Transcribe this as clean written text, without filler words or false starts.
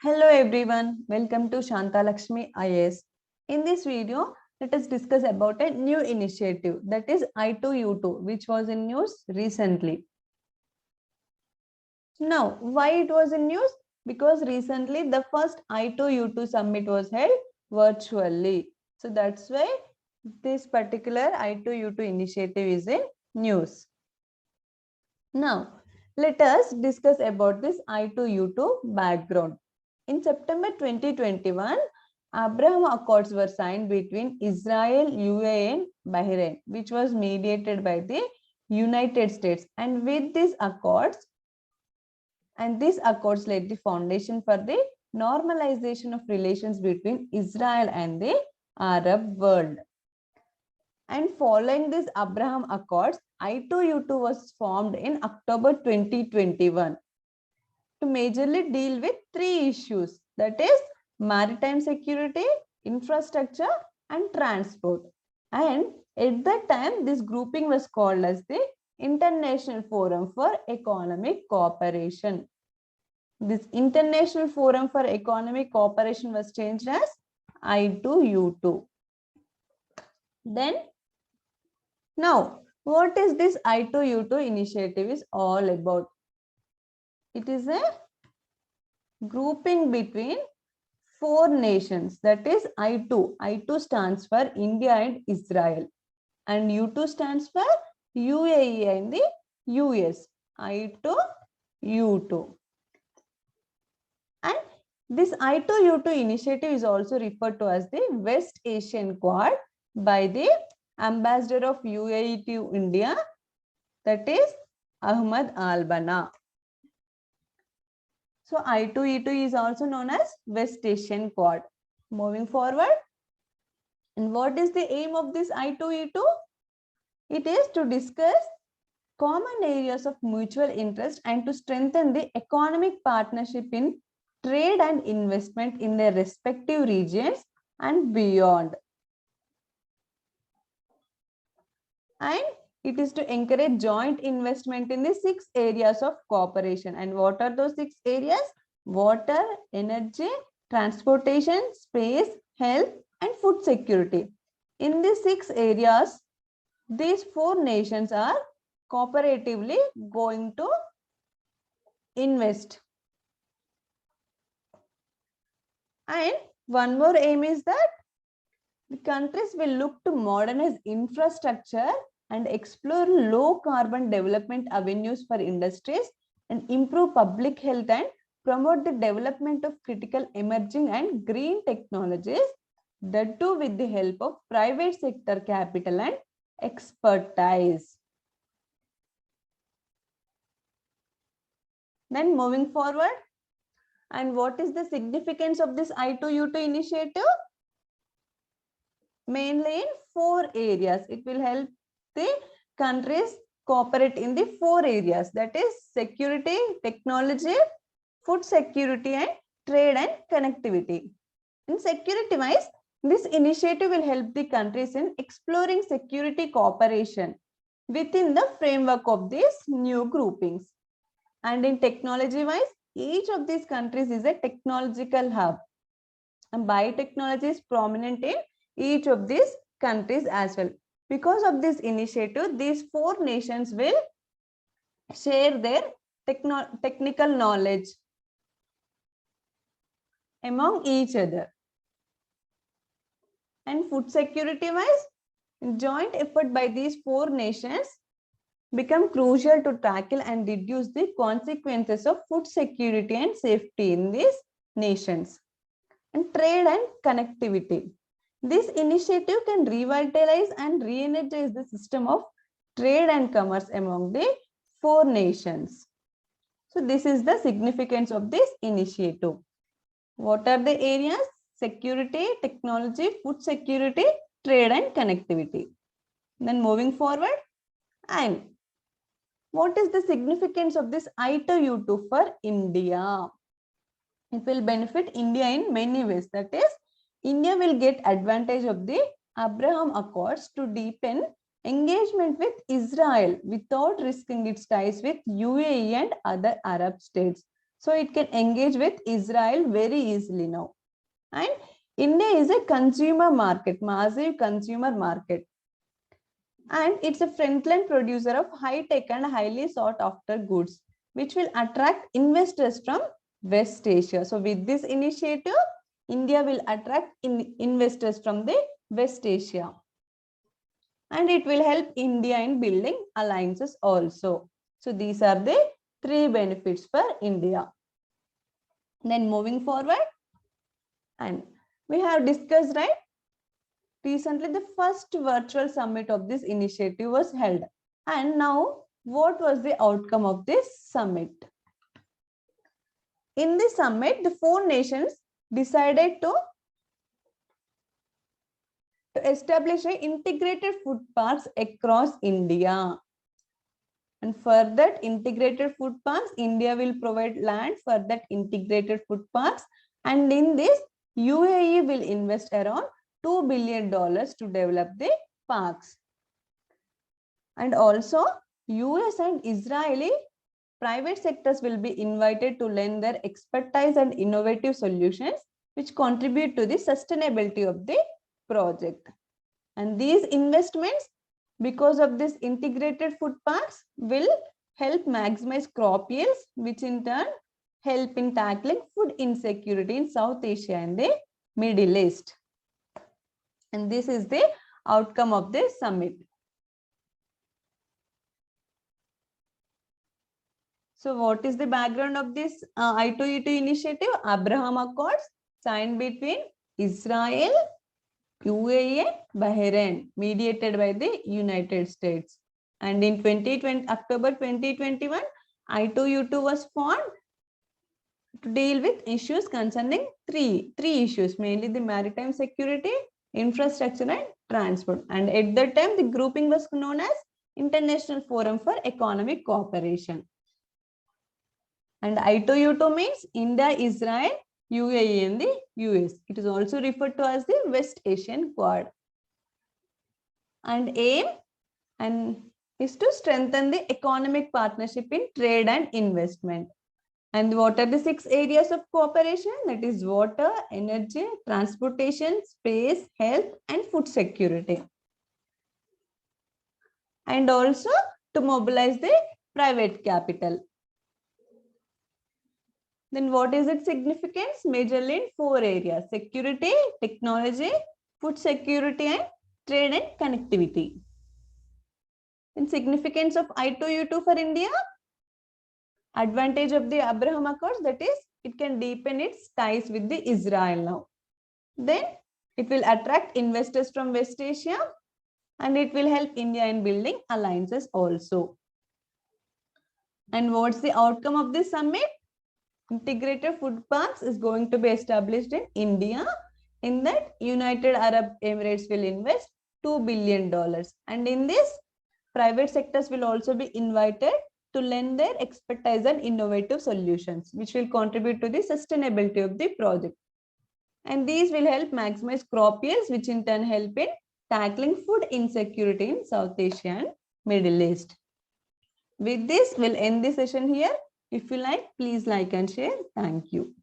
Hello everyone, welcome to Shanta Lakshmi IAS. In this video, let us discuss about a new initiative that is I2U2 which was in news recently. Now, why it was in news? Because recently the first I2U2 summit was held virtually. So that's why this particular I2U2 initiative is in news. Now, let us discuss about this I2U2 background. In September 2021, Abraham Accords were signed between Israel, UAE, and Bahrain, which was mediated by the United States. And with these accords laid the foundation for the normalization of relations between Israel and the Arab world. And following these Abraham Accords, I2U2 was formed in October 2021 to majorly deal with three issues, that is maritime security, infrastructure, and transport. And at that time, this grouping was called as the International Forum for Economic Cooperation. This International Forum for Economic Cooperation was changed as I2U2. Then, now, what is this I2U2 initiative is all about? It is a grouping between four nations, that is I2. I2 stands for India and Israel, and U2 stands for UAE and the US. I2U2. And this I2U2 initiative is also referred to as the West Asian Quad by the Ambassador of UAE to India, that is Ahmad Al-Bana. So I2E2 is also known as West Asian Quad. Moving forward, and what is the aim of this I2E2? It is to discuss common areas of mutual interest and to strengthen the economic partnership in trade and investment in their respective regions and beyond. And it is to encourage joint investment in the 6 areas of cooperation. And what are those 6 areas? Water, energy, transportation, space, health, and food security. In these 6 areas, these 4 nations are cooperatively going to invest. And one more aim is that the countries will look to modernize infrastructure and explore low carbon development avenues for industries and improve public health and promote the development of critical emerging and green technologies, that too with the help of private sector capital and expertise. Then moving forward, and what is the significance of this I2U2 initiative? Mainly in 4 areas. It will help the countries cooperate in the 4 areas, that is security, technology, food security, and trade and connectivity. In security wise, this initiative will help the countries in exploring security cooperation within the framework of these new groupings. And in technology wise, each of these countries is a technological hub, and biotechnology is prominent in each of these countries as well. Because of this initiative, these 4 nations will share their technical knowledge among each other. And food security wise, joint effort by these 4 nations become crucial to tackle and reduce the consequences of food security and safety in these nations. And trade and connectivity. This initiative can revitalize and re-energize the system of trade and commerce among the 4 nations. So this is the significance of this initiative. What are the areas? Security, technology, food security, trade and connectivity. Then moving forward, and what is the significance of this I2U2 for India? It will benefit India in many ways. That is, India will get advantage of the Abraham Accords to deepen engagement with Israel without risking its ties with UAE and other Arab states. So it can engage with Israel very easily now. And India is a consumer market, massive consumer market. And it's a frontline producer of high-tech and highly sought-after goods, which will attract investors from West Asia. So with this initiative, India will attract investors from the West Asia. And it will help India in building alliances also. So these are the 3 benefits for India. Then moving forward, and we have discussed, right? Recently, the first virtual summit of this initiative was held. And now, what was the outcome of this summit? In this summit, the 4 nations decided to establish integrated food parks across India. And for that integrated food parks, India will provide land for that integrated food parks. And in this, UAE will invest around $2 billion to develop the parks. And also, US and Israeli private sectors will be invited to lend their expertise and innovative solutions which contribute to the sustainability of the project. And these investments, because of this integrated food parks, will help maximize crop yields, which in turn help in tackling food insecurity in South Asia and the Middle East. And this is the outcome of this summit. So what is the background of this I2U2 initiative? Abraham Accords signed between Israel, UAE, Bahrain, mediated by the United States. And in October 2021, I2U2 was formed to deal with issues concerning three issues, mainly the maritime security, infrastructure and transport. And at that time, the grouping was known as International Forum for Economic Cooperation. And I2U2 means India, Israel, UAE and the US. It is also referred to as the West Asian Quad. And aim is to strengthen the economic partnership in trade and investment. And what are the 6 areas of cooperation? That is water, energy, transportation, space, health, and food security. And also to mobilize the private capital. Then what is its significance? Majorly in 4 areas: security, technology, food security, and trade and connectivity. And significance of I2U2 for India? Advantage of the Abraham Accords, that is, it can deepen its ties with the Israel now. Then it will attract investors from West Asia and it will help India in building alliances also. And what's the outcome of this summit? Integrated food parks is going to be established in India. In that, United Arab Emirates will invest $2 billion. And in this, private sectors will also be invited to lend their expertise and innovative solutions, which will contribute to the sustainability of the project. And these will help maximize crop yields, which in turn help in tackling food insecurity in South Asia and Middle East. With this, we'll end the session here. If you like, please like and share. Thank you.